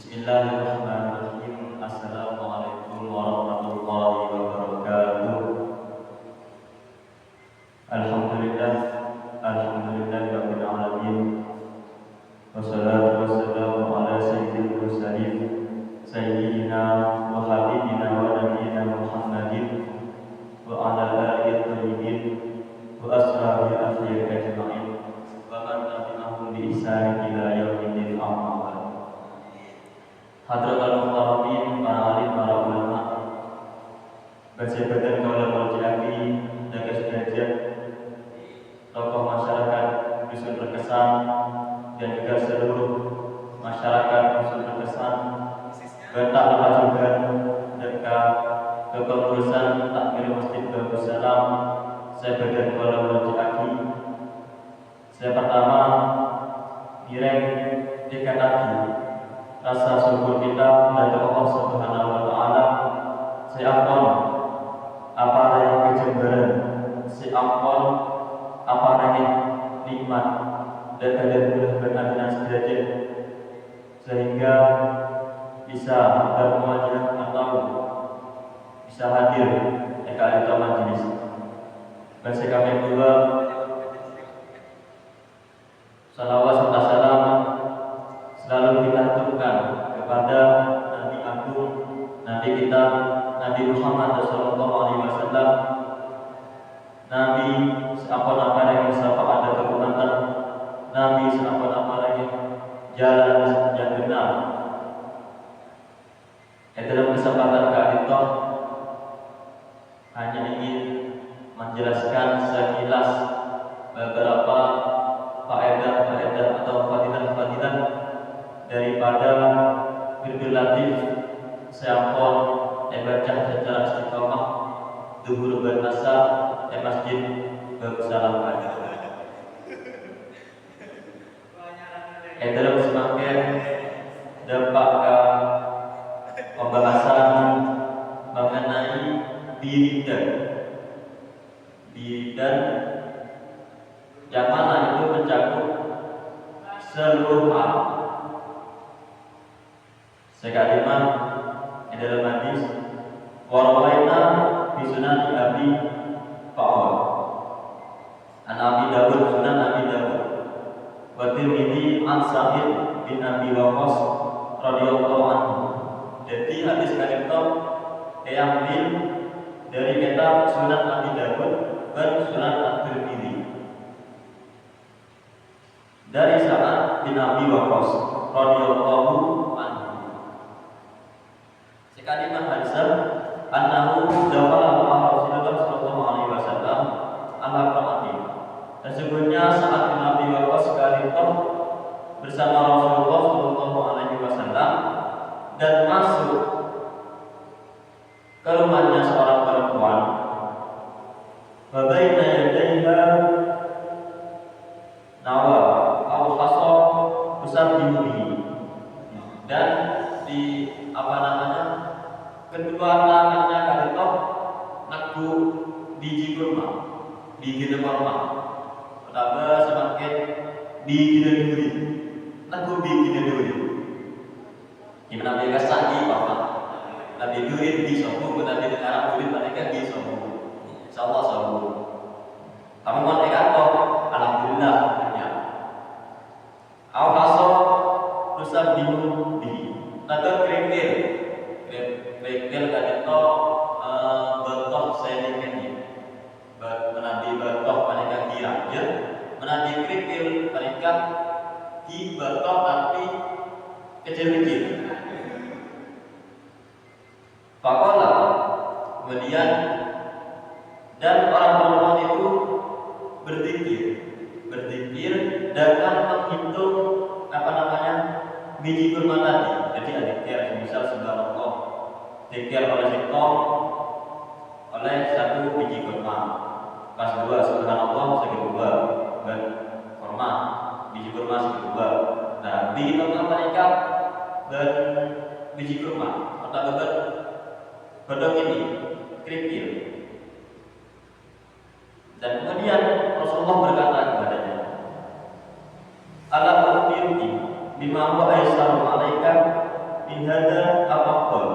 Bismillahirrahmanirrahim. Assalamualaikum warahmatullahi wabarakatuh. Alhamdulillah, alhamdulillahirabbil alamin. Wassalatu wassalamu ala sayyidil mursalin, sayyidina wa habibina wa nabiyyina Muhammadin wa ala alihi thayyibin wa ashabihi akhyar ajma'in wa man tabi'ahum bi ihsan ila yaumil amal. Hadratul muhtaromin, para alim, para ulama, badan kaula Jami, jaga sejajar, tokoh masyarakat dusun berkesan, dan juga seluruh masyarakat dusun berkesan, bentak pelajukan, dekat kepengurusan takmir masjid Darussalam, saya badan kaula Jami. Saya pertama direng dikatakan rasa syukur kita kepada Allah Subhanahu wa taala. Seampun apa yang kejembaran, seampun apa yang nikmat dan ada benar sederajat sehingga bisa bermuajah atau bisa hadir di kali majelis. Dan kami juga salawat serta salam selalu kita aturkan kepada Nabi Agung, Nabi kita, Nabi Muhammad SAW, Nabi seapa-apa yang syafaat dan kehormatan, Nabi seapa-apa yang jalan yang benar. Dalam kesempatan kali ini hanya ingin menjelaskan sekilas beberapa faedah atau fadilah daripada Firdul Latif seampun baca secara istiqamah duhur berasa masjid Darussalam. Dalam semakin dampak ke pembahasan mengenai biridan yang mana itu mencakup seluruh hal. Sekalimat dalam hadis warawaina bi sunan Abi Fa'al an Abi Dawud, sunan Abi Dawud wa Tirmidzi an Sa'id bin Abi Waqqas radhiyallahu anhu. Jadi hadis itu diambil dari kitab Sunan Abi Dawud dan Sunan At-Tirmidzi dari Sa'ad bin Abi Waqqas radhiyallahu anhu. Kalimat hadisah annahu dawala Rasulullah sallallahu alaihi wasallam ala qa'ati. Sesungguhnya saat Nabi Waqqas sekali itu bersama Rasulullah sallallahu alaihi wasallam dan masuk ke rumahnya seorang perempuan. Wa baina yadayha nawa aw khasa usabbihi. Dan di kedua tangannya kali nagu biji kurma, biji kurma. Pertama semakin biji duri, nagu biji duri. Gimana mereka sagi bapak? Nabi duri di sombong, nabi dengar duri mereka di sombong. Insyaallah sombong. Kamu mau mereka alhamdulillah ya. Awaso rusak bingung di, naga kerikil. Baiklah kata bertoh seliknya, menadi bertoh mereka kira, menadi kerikil mereka di bertoh tapi kecil-kecil. Fakola kemudian dan orang perempuan itu berzikir dengan menghitung biji kurma tadi. Jadi adiknya misal subhanallah dikir oleh sitong oleh satu biji kurma, pas dua subhanallah kedua dan kurma biji kurma kedua. Nah begitu mereka dan biji kurma atau bedong ini kerikil. Dan kemudian Rasulullah berkata kepadanya, ala ukhbirki bima huwa aisyarul alaika min hada afdal.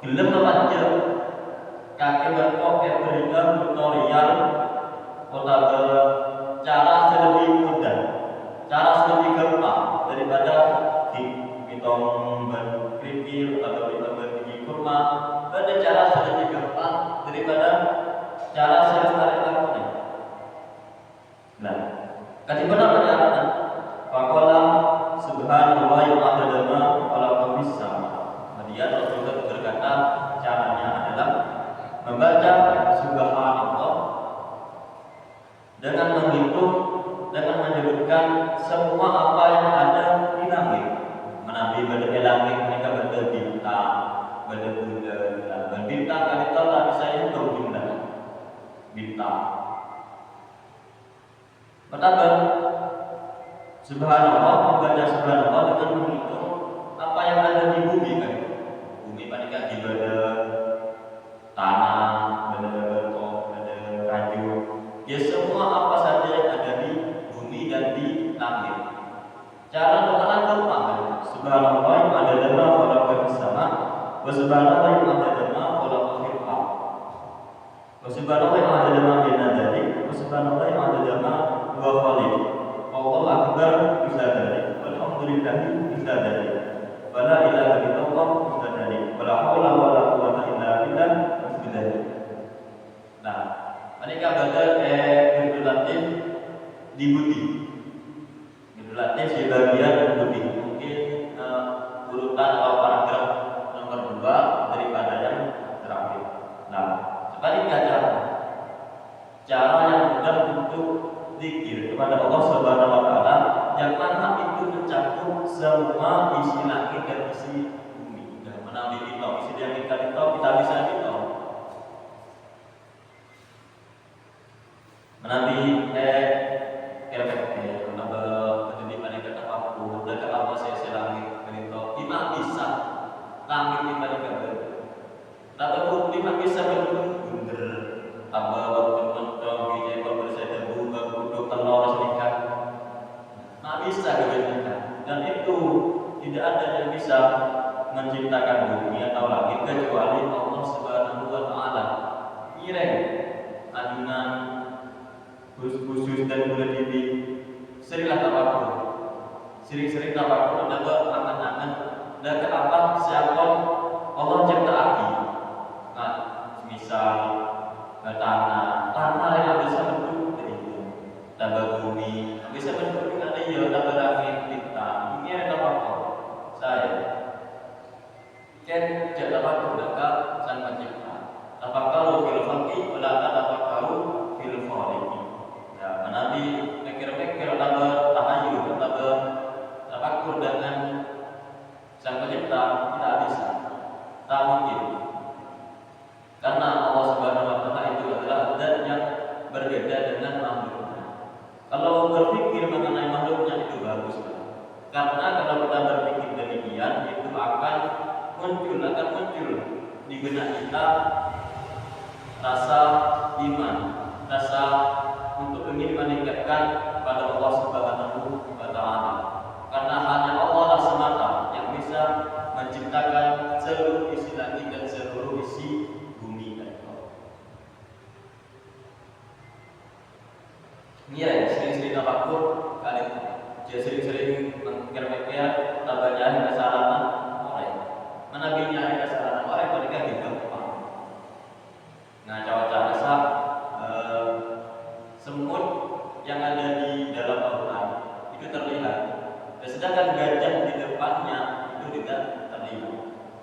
Gelem panjang kakek berkok yang berikan tutorial utawa cara lebih mudah, cara lebih gampang daripada kita berpikir atau kita berpikir kurma. Ada cara lebih gampang daripada cara saya lakukan. Nah, ketika perjalanan, faqala subhanallah yang ada dalam wala bisa. Kemudian Rasulullah berkata caranya adalah membaca subhanallah dengan menghitung, dengan menyebutkan semua apa yang ada di langit. Menabi pada langit mereka pada bintang, pada bulan, bintang kan itu tak bisa hitung jumlah bintang. Pertama, subhanallah, membaca subhanallah dengan menghitung apa yang ada di bumi kan. Bumi panika di badan tanah, badan beton, badan kayu. Ya semua apa saja yang ada di bumi dan di langit. Cara doa gampang kan. Subhanallah yang ada dalam wala sama, wa subhanallah yang ada dalam wala fil ard. Wa subhanallah yang ada dalam binadari, wa subhanallah yang ada dalam dua kali. Allah akbar bisa dari, alhamdulillah bisa dari, wala ilaha illallah bisa dari, wala haula wala quwwata illa billah bisa dari. Nah, mereka baca Latif di budi, Latif di bagian budi. Mungkin urutan atau paragraf nomor 2 daripada yang terakhir. Nah, sebaliknya cara yang mudah untuk zikir kepada Allah Subhanahu wa taala yang mana itu mencakup semua isi langit dan isi bumi. Dan menabi kita isi yang kita bisa kita. Menabi kira-kira menambah jadi pada kata aku dan apa saya langit kita tidak bisa langit di pada kata. Tapi tidak bisa bener tambah bisa kebanyakan dan itu tidak ada yang bisa menciptakan bumi atau langit kecuali Allah Subhanahu wa taala. Ireng adunan khusus dan bulan ini seringlah tawakkul. Sering-sering tawakkul dan angan-angan dan ke apa siapa Allah ciptakan. Nah, misal tanah yang bisa bentuk itu tambah bumi bisa bentuk ya tambah langit bintang. Ini ada apa? Saya kan tidak dapat mendekat sang pencipta. Tafakkaru fil khalqi wa la tafakkaru fil khaliqi. Ya, Nabi mikir-mikir tambah tahayul, tambah tafakkur dengan sang pencipta tidak bisa. Tak mungkin. Karena Allah Subhanahu wa taala itu adalah zat yang berbeda dengan makhluk. Kalau berpikir mengenai makhluknya itu bagus, karena kalau kita berpikir demikian itu akan muncul di benak kita rasa iman, rasa untuk ingin meningkatkan pada Allah Subhanahu wa taala. Karena hanya Allah lah semata yang bisa menciptakan seluruh isi langit dan seluruh isi bumi. Iya, sering-sering tafakur kali ini. Dia sering-sering mikir-mikir tabahnya kesalahan orang. Menabinya kesalahan orang mereka gitu. Nah, cara-cara sah semut yang ada di dalam Al-Quran itu terlihat. Dan sedangkan gajah di depannya itu tidak terlihat.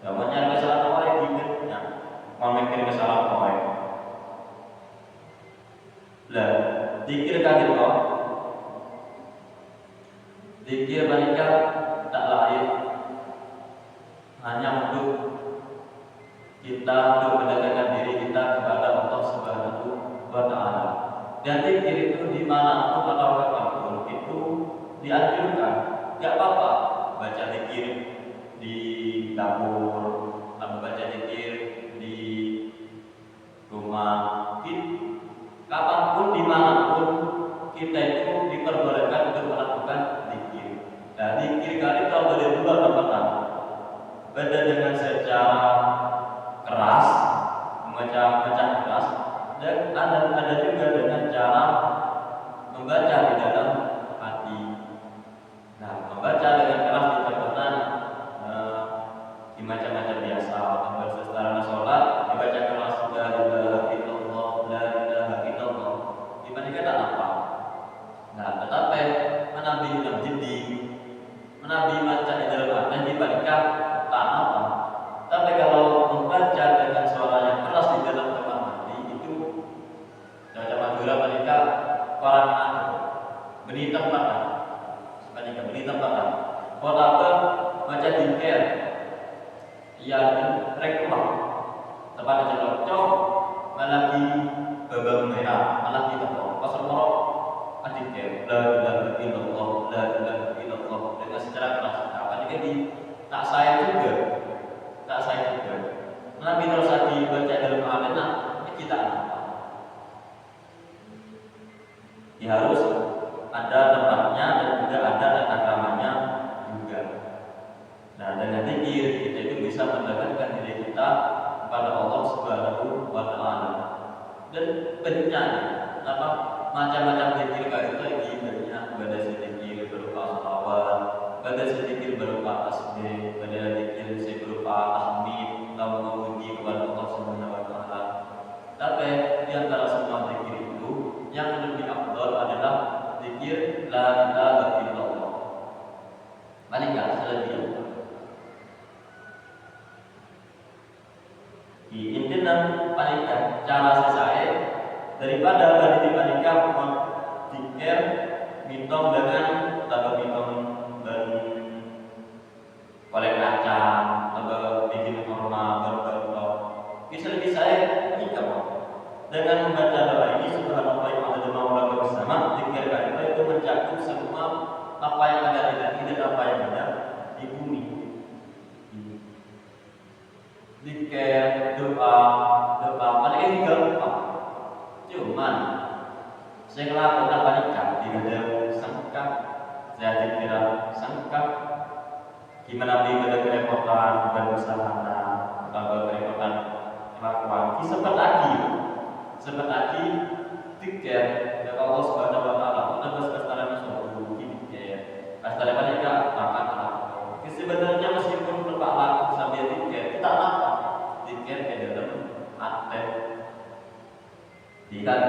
Namanya kesalahan orang di depannya. Memikir kesalahan orang. Lah, zikir kali kau, zikir mereka tak lain hanya untuk kita untuk mendekatkan diri kita kepada Allah Subhanahu wa taala. Dan zikir itu di mana pun atau kapanpun itu dianjurkan. Gak apa-apa baca zikir di dapur, atau baca zikir di rumah. Kapanpun dimanapun kita itu diperbolehkan untuk melakukan zikir. Dan zikir kali kalau boleh dua tempatan. Beda dengan secara keras, membaca keras, dan ada juga dengan cara membaca di dalam hati. Nah, membaca dengan keras kita pernah dibaca-baca biasa, membaca secara sholat dibaca keras, la ilaha illallah, la ilaha illallah, dibandingkan apa? Nah, tetapi menabi dalam jadi menabi baca di dalam hati dibandingkan tak apa. Tapi kalau membaca dengan suara yang keras di dalam tempat hati itu baca Madura mereka orang ada beri tempat, sebanyak beri tempat. Kalau apa baca dikir, ya reklam tempat aja cocok, malaki babang merah, malaki tepung, pasal morok adikir, la ilaha illallah, la ilaha illallah dengan secara keras. Apa ini tak saya juga. Tak saya juga. Nabi terus dibaca dalam amanah, kita apa? Ya harus ada tempatnya dan juga ada tatakannya juga. Nah, dengan zikir kita itu bisa mendekatkan diri kita kepada Allah Subhanahu wa taala. Dan banyak apa macam-macam zikir itu lagi banyak, ada zikir berupa sholawat, ada zikir berupa tasbih, ada zikir berupa tahmid, atau memuji kepada Allah Subhanahu wa taala. Tapi di antara semua zikir itu yang lebih afdal adalah zikir la ilaha illallah. Malaikat selebihnya. Di intinya malaikat cara selesai daripada banding-bandingkan zikir mitong dengan atau mitong dan oleh kacang atau bikin kurma berbentuk bisa saya nikah dengan membaca doa ini subhanallah yang ada di maula bersama zikir itu mencakup semua apa yang ada di langit dan apa yang ada di bumi. Zikir doa paling ini gampang, cuman saya ngelakukan panikah di dalam sangka saya dikira sangka gimana pada kerepotan dan usahana atau kerepotan kelakuan sempat lagi tiket dari Allah Subhanahu wa taala untuk kesetaraan suatu tiket kesetaraan mereka makan laku sebenarnya meskipun lepak laku sambil tiket kita apa tiket ke dalam hati tidak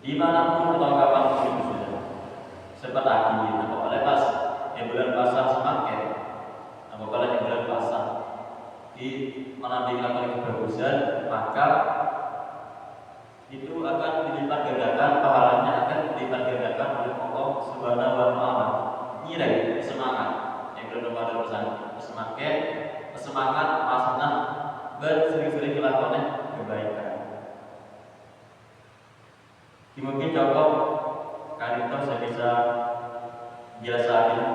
dimanapun atau kapanpun itu sudah sempat lagi apabila pas bulan puasa semakin apabila di bulan puasa di menambil lagi kebagusan maka itu akan dilipat gandakan pahalanya akan dilipat gandakan oleh Allah Subhanahu wa taala. Nilai semangat yang berdoa bersama semakin semangat masalah bersering-sering melakukan kebaikan. Mungkin contoh kali itu saya bisa jelaskan